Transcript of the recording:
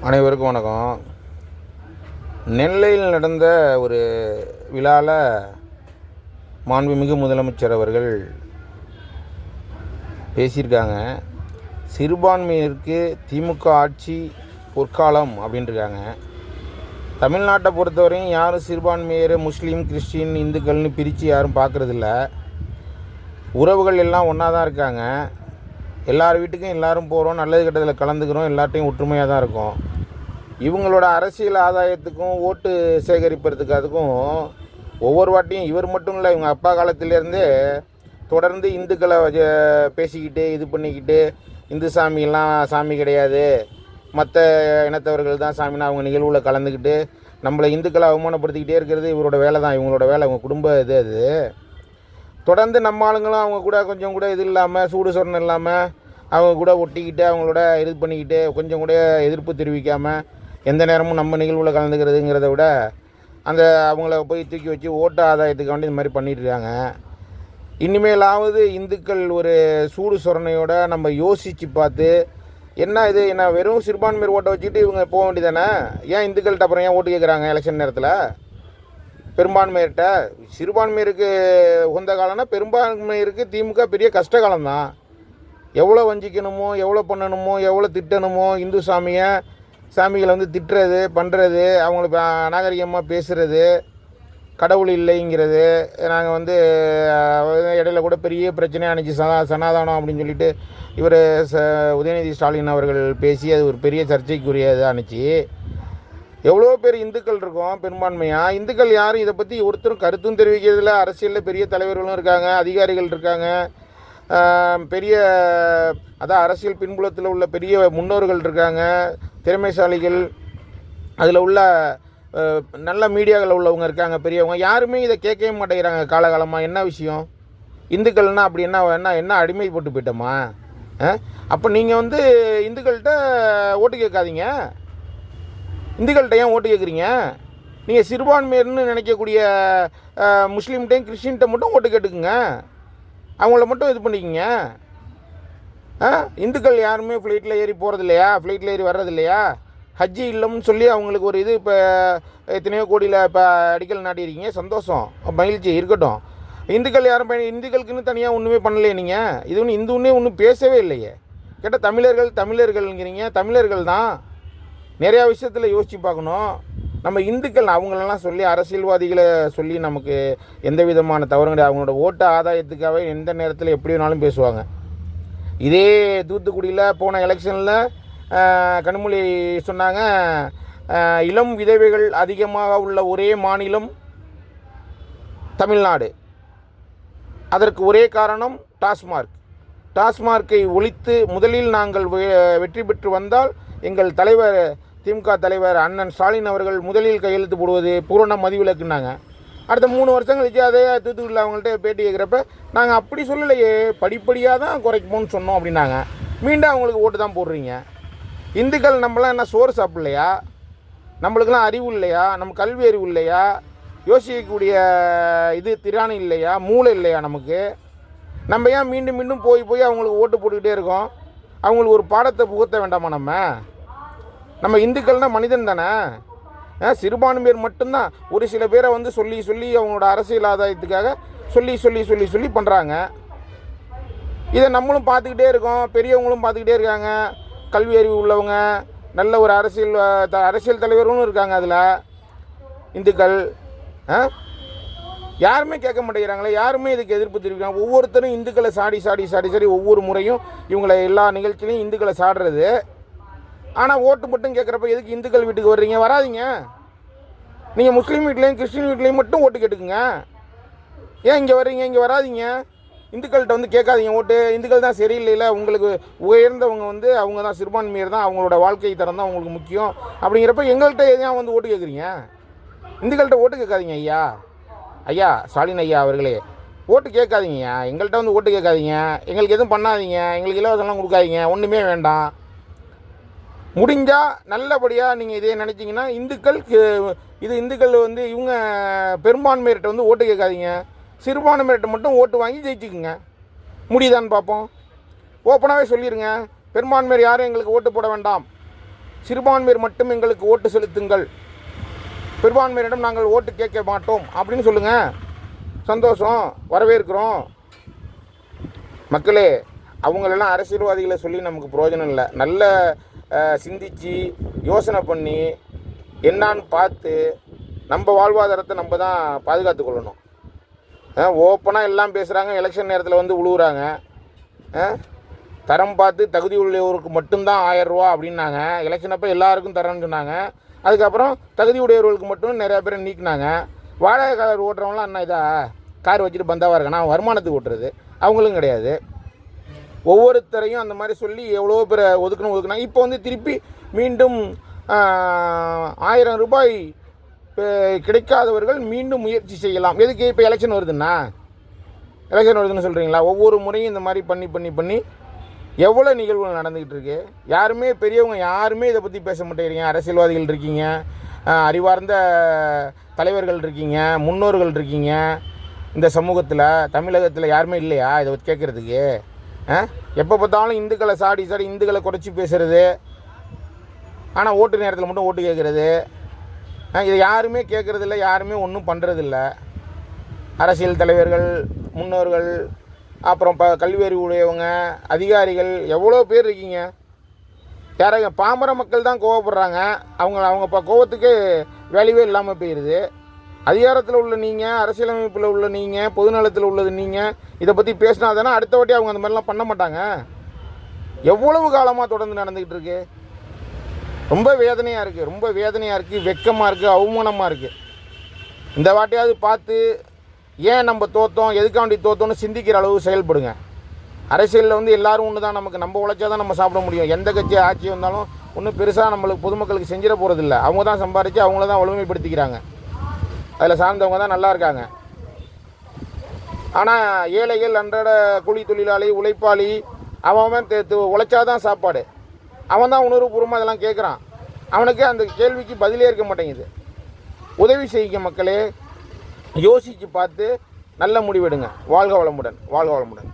அனைவருக்கும் வணக்கம். நெல்லையில் நடந்த ஒரு விழாவில் மாண்புமிகு முதலமைச்சர் அவர்கள் பேசியிருக்காங்க. சிறுபான்மையினருக்கு திமுக ஆட்சி பொற்காலம் அப்படின்ட்டுருக்காங்க. தமிழ்நாட்டை பொறுத்தவரையும் யாரும் சிறுபான்மையர் முஸ்லீம் கிறிஸ்டின் இந்துக்கள்னு பிரித்து யாரும் பார்க்குறதில்ல. உறவுகள் எல்லாம் ஒன்றா தான் இருக்காங்க. எல்லார் வீட்டுக்கும் எல்லோரும் போகிறோம், நல்லது கெட்டதில் கலந்துக்கிறோம், எல்லார்ட்டையும் ஒற்றுமையாக தான் இருக்கும். இவங்களோட அரசியல் ஆதாயத்துக்கும் ஓட்டு சேகரிப்பதுக்கும் ஒவ்வொரு வாட்டியும் இவர் மட்டும் இல்லை, இவங்க அப்பா காலத்திலேருந்தே தொடர்ந்து இந்துக்களை பேசிக்கிட்டு இது பண்ணிக்கிட்டு இந்து சாமியெல்லாம் சாமி கிடையாது, மற்ற இனத்தவர்கள் தான் சாமின்னு அவங்க நிகழ்வில் கலந்துக்கிட்டு நம்மளை இந்துக்களை அவமானப்படுத்திக்கிட்டே இருக்கிறது இவரோட வேலை தான், இவங்களோட வேலை, அவங்க குடும்ப இது. அது தொடர்ந்து நம்ம ஆளுங்களும் அவங்க கூட கொஞ்சம் கூட இது இல்லாமல் சூடு சொரணம் இல்லாமல் அவங்க கூட ஒட்டிக்கிட்டு அவங்களோட இது பண்ணிக்கிட்டு கொஞ்சம் கூட எதிர்ப்பு தெரிவிக்காமல் எந்த நேரமும் நம்ம நிகழ்வில் கலந்துக்கிறதுங்கிறத விட அந்த அவங்கள போய் தூக்கி வச்சு ஓட்டு ஆதாயத்துக்கு வேண்டி இந்த மாதிரி பண்ணிட்டுருக்காங்க. இனிமேலாவது இந்துக்கள் ஒரு சூடு சொரணையோடு நம்ம யோசித்து பார்த்து என்ன இது என்ன வெறும் சிறுபான்மையர் ஓட்டை வச்சுக்கிட்டு இவங்க போக வேண்டியதானே? ஏன் இந்துக்கள்கிட்ட அப்புறம் ஏன் ஓட்டு கேட்குறாங்க எலெக்ஷன் நேரத்தில்? பெரும்பான்மையர்கிட்ட சிறுபான்மையருக்கு உகந்த காலம்னா பெரும்பான்மையருக்கு திமுக பெரிய கஷ்ட காலம்தான். எவ்வளோ வஞ்சிக்கணுமோ, எவ்வளோ பண்ணணுமோ, எவ்வளோ திட்டணுமோ, இந்து சாமிகளை திட்டுறது பண்ணுறது, அவங்களுக்கு அநாகரிகமாக பேசுகிறது, கடவுள் இல்லைங்கிறது. நாங்கள் இடையில கூட பெரிய பிரச்சனையாக அனுப்பிச்சு சனாதானம் அப்படின்னு சொல்லிட்டு இவர் உதயநிதி ஸ்டாலின் அவர்கள் பேசி அது ஒரு பெரிய சர்ச்சைக்குரியதாக அனுப்பிச்சு. எவ்வளோ பேர் இந்துக்கள் இருக்கோம் பெரும்பான்மையாக. இந்துக்கள் யாரும் இதை பற்றி ஒருத்தரும் கருத்தும் தெரிவிக்கிறதில்ல. அரசியலில் பெரிய தலைவர்களும் இருக்காங்க, அதிகாரிகள் இருக்காங்க, பெரிய அரசியல் பின்புலத்தில் உள்ள பெரிய முன்னோர்கள் இருக்காங்க, திறமைசாலிகள், அதில் உள்ள நல்ல மீடியாவில் உள்ளவங்க இருக்காங்க, பெரியவங்க. யாருமே இதை கேட்கவே மாட்டேங்கிறாங்க காலகாலமாக. என்ன விஷயம்? இந்துக்கள்னால் அப்படி என்ன அடிமைப்பட்டு போயிட்டோமா? அப்போ நீங்கள் இந்துக்கள்கிட்ட ஓட்டு கேட்காதீங்க. இந்துக்கள்கிட்ட ஏன் ஓட்டு கேட்குறீங்க? நீங்கள் சிறுபான்மையர்னு நினைக்கக்கூடிய முஸ்லீம்கிட்டையும் கிறிஸ்டின்கிட்ட மட்டும் ஓட்டு கேட்டுக்குங்க, அவங்கள மட்டும் இது பண்ணிக்கோங்க. இந்துக்கள் யாருமே ஃப்ளைட்டில் ஏறி போகிறது இல்லையா? ஃப்ளைட்டில் ஏறி வர்றது இல்லையா? ஹஜ்ஜி இல்லைன்னு சொல்லி அவங்களுக்கு ஒரு இது இப்போ எத்தனையோ கோடியில் இப்போ அடிக்கல் நாட்டியிருக்கீங்க, சந்தோஷம், மகிழ்ச்சி இருக்கட்டும். இந்துக்கள் யாரும் இந்துக்களுக்குன்னு தனியாக ஒன்றுமே பண்ணலையே நீங்கள். இது இந்துன்னே ஒன்றும் பேசவே இல்லையே. கேட்டால் தமிழர்கள்ங்கிறீங்க. தமிழர்கள் தான். நிறையா விஷயத்தில் யோசித்து பார்க்கணும். நம்ம இந்துக்கள் அவங்களெல்லாம் சொல்லி அரசியல்வாதிகளை சொல்லி நமக்கு எந்த விதமான தவறும் கிடையாது. அவங்களோட ஓட்டு ஆதாயத்துக்காகவே எந்த நேரத்தில் எப்படி வேணாலும் பேசுவாங்க. இதே தூத்துக்குடியில் போன எலெக்ஷனில் கனிமொழி சொன்னாங்க, இளம் விதவைகள் அதிகமாக உள்ள ஒரே மாநிலம் தமிழ்நாடு, அதற்கு ஒரே காரணம் டாஸ்மார்க்கை ஒழித்து முதலில் நாங்கள் வெற்றி பெற்று வந்தால் எங்கள் தலைவர் திமுக தலைவர் அண்ணன் ஸ்டாலின் அவர்கள் முதலில் கையெழுத்து போடுவது பூரண மதிவிலக்குனாங்க. அடுத்த 3 வருஷம் கழிச்சு அதே தூத்துக்குடியில் அவங்கள்ட்ட பேட்டி கேட்குறப்ப நாங்கள் அப்படி சொல்லலையே, படிப்படியாக தான் குறைப்போம்னு சொன்னோம் அப்படின்னாங்க. மீண்டும் அவங்களுக்கு ஓட்டு தான் போடுறீங்க. இந்துக்கள் நம்மளாம் என்ன சோறு சாப்பிட்லையா? நம்மளுக்கெல்லாம் அறிவு இல்லையா? நம்ம கல்வி அறிவு இல்லையா? யோசிக்கக்கூடிய இது திராணி இல்லையா? மூளை இல்லையா நமக்கு? நம்ம ஏன் மீண்டும் மீண்டும் போய் அவங்களுக்கு ஓட்டு போட்டுக்கிட்டே இருக்கோம்? அவங்களுக்கு ஒரு பாடத்தை புகுத்த வேண்டாமா? நம்ம இந்துக்கள்னால் மனிதன் தானே. சிறுபான்மையர் மட்டும்தான் ஒரு சில பேரை சொல்லி அவங்களோட அரசியல் ஆதாயத்துக்காக சொல்லி பண்ணுறாங்க. இதை நம்மளும் பார்த்துக்கிட்டே இருக்கோம், பெரியவங்களும் பார்த்துக்கிட்டே இருக்காங்க, கல்வி அறிவு உள்ளவங்க, நல்ல ஒரு அரசியல் தலைவர்களும் இருக்காங்க. அதில் இந்துக்கள் யாருமே கேட்க மாட்டேங்கிறாங்களே, யாருமே இதுக்கு எதிர்ப்பு தெரிவிக்கிறாங்க. ஒவ்வொருத்தரும் இந்துக்களை சாடி ஒவ்வொரு முறையும் இவங்களை எல்லா நிகழ்ச்சியிலையும் இந்துக்களை சாடுறது. ஆனால் ஓட்டு மட்டும் கேட்குறப்ப எதுக்கு இந்துக்கள் வீட்டுக்கு வர்றீங்க? வராதிங்க. நீங்கள் முஸ்லீம் வீட்லேயும் கிறிஸ்டின் வீட்லேயும் மட்டும் ஓட்டு கேட்டுக்குங்க. ஏன் இங்கே வர்றீங்க? இங்கே வராதிங்க. இந்துக்கள்கிட்ட கேட்காதீங்க ஓட்டு. இந்துக்கள் தான் சரியில்லைல்ல, உங்களுக்கு உயர்ந்தவங்க அவங்க தான் சிறுபான்மையர் தான், அவங்களோட வாழ்க்கை தரம் தான் உங்களுக்கு முக்கியம் அப்படிங்கிறப்ப எங்கள்கிட்ட ஏன் ஓட்டு கேட்குறீங்க? இந்துக்கள்கிட்ட ஓட்டு கேட்காதீங்க ஐயா ஸ்டாலின் ஐயா அவர்களே, ஓட்டு கேட்காதீங்கய்யா. எங்கள்கிட்ட ஓட்டு கேட்காதீங்க, எங்களுக்கு எதுவும் பண்ணாதீங்க, எங்களுக்கு இலவசம்லாம் கொடுக்காதீங்க, ஒன்றுமே வேண்டாம். முடிஞ்சால் நல்லபடியாக நீங்கள் இதே நினச்சிங்கன்னா இந்துக்கள் இவங்க பெரும்பான்மையிட்ட ஓட்டு கேட்காதீங்க, சிறுபான்மையிட்ட மட்டும் ஓட்டு வாங்கி ஜெயிச்சுக்குங்க. முடியுதான்னு பார்ப்போம். ஓப்பனாகவே சொல்லிடுங்க, பெரும்பான்மையர் யாரும் எங்களுக்கு ஓட்டு போட வேண்டாம், சிறுபான்மையர் மட்டும் எங்களுக்கு ஓட்டு செலுத்துங்கள், பெரும்பான்மையினரிடம் நாங்கள் ஓட்டு கேட்க மாட்டோம் அப்படின்னு சொல்லுங்கள். சந்தோஷம், வரவேற்கிறோம். மக்களே, அவங்களெல்லாம் அரசியல்வாதிகளை சொல்லி நமக்கு பிரயோஜனம் இல்லை. நல்ல சிந்தித்து யோசனை பண்ணி என்னான்னு பார்த்து நம்ம வாழ்வாதாரத்தை நம்ம தான் பாதுகாத்து கொள்ளணும். ஓப்பனாக எல்லாம் பேசுகிறாங்க, எலெக்ஷன் நேரத்தில் வந்து உழுவுறாங்க. தரம் பார்த்து தகுதி உள்ளவருக்கு மட்டும்தான் 1000 ரூபா அப்படின்னாங்க. எலெக்ஷன் அப்போ எல்லாருக்கும் தரேன்னு சொன்னாங்க. அதுக்கப்புறம் தகுதி உடையவர்களுக்கு மட்டும் நிறையா பேரை நீக்கினாங்க. வாடகை கார் ஓட்டுறவங்களாம் என்ன இதா கார் வச்சுட்டு பந்தாவாக இருக்கானா, வருமானத்துக்கு ஓட்டுறது அவங்களும் கிடையாது. ஒவ்வொருத்தரையும் அந்த மாதிரி சொல்லி எவ்வளோ பேரை ஒதுக்குனா இப்போ வந்து திருப்பி மீண்டும் 1000 ரூபாய் கிடைக்காதவர்கள் மீண்டும் முயற்சி செய்யலாம். எதுக்கு? இப்போ எலெக்ஷன் வருதுன்னு சொல்கிறீங்களா? ஒவ்வொரு முறையும் இந்த மாதிரி பண்ணி எவ்வளோ நிகழ்வுகள் நடந்துக்கிட்டு இருக்கு. யாருமே பெரியவங்க யாருமே இதை பற்றி பேச மாட்டேங்கிறீங்க. அரசியல்வாதிகள் இருக்கீங்க, அறிவார்ந்த தலைவர்கள் இருக்கீங்க, முன்னோர்கள் இருக்கீங்க. இந்த சமூகத்தில் தமிழகத்தில் யாருமே இல்லையா இதை பற்றி கேட்குறதுக்கு? எப்போ பார்த்தாலும் இந்துக்களை சாடி இந்துக்களை குறைச்சி பேசுகிறது, ஆனால் ஓட்டு நேரத்தில் மட்டும் ஓட்டு கேட்குறது. இதை யாருமே கேட்குறதில்ல, யாருமே ஒன்றும் பண்ணுறதில்ல. அரசியல் தலைவர்கள், முன்னோர்கள், அப்புறம் கல்வி அறிவு உடையவங்க, அதிகாரிகள் எவ்வளோ பேர் இருக்கீங்க. யாராக பாமர மக்கள் தான் கோவப்படுறாங்க. அவங்க கோவத்துக்கு வேல்யூவே இல்லாமல் போயிடுது. அதிகாரத்தில் உள்ள நீங்கள், அரசியலமைப்பில் உள்ள நீங்கள், பொதுநலத்தில் உள்ளது நீங்கள் இதை பற்றி பேசினா தானே அடுத்த வாட்டி அவங்க அந்த மாதிரிலாம் பண்ண மாட்டாங்க. எவ்வளவு காலமாக தொடர்ந்து நடந்துக்கிட்டு இருக்கு. ரொம்ப வேதனையாக இருக்குது, வெக்கமாக இருக்குது, அவமானமாக இருக்குது. இந்த வாட்டியாவது பார்த்து ஏன் நம்ம தோற்றோம், எதுக்காண்டி தோற்றோன்னு சிந்திக்கிற அளவு செயல்படுங்க. அரசியலில் வந்து எல்லோரும் ஒன்று தான். நம்ம உழைச்சா தான் நம்ம சாப்பிட முடியும். எந்த கட்சி ஆட்சி வந்தாலும் ஒன்றும் பெருசாக நம்மளுக்கு பொதுமக்களுக்கு செஞ்சிட போகிறதில்ல. அவங்க தான் சம்பாரித்து அவங்கள தான் வலிமைப்படுத்திக்கிறாங்க. அதில் சார்ந்தவங்க தான் நல்லா இருக்காங்க. ஆனால் ஏழைகள், அன்றாட கூலி தொழிலாளி, உழைப்பாளி, அவன் உழைச்சாதான் சாப்பாடு. அவன் தான் உணர்வுபூர்வமாக அதெல்லாம் கேட்குறான். அவனுக்கு அந்த கேள்விக்கு பதிலே இருக்க மாட்டேங்குது. உதவி செய்யுங்க மக்களே, யோசித்து பார்த்து நல்ல முடிவெடுங்க. வாழ்க வளமுடன்.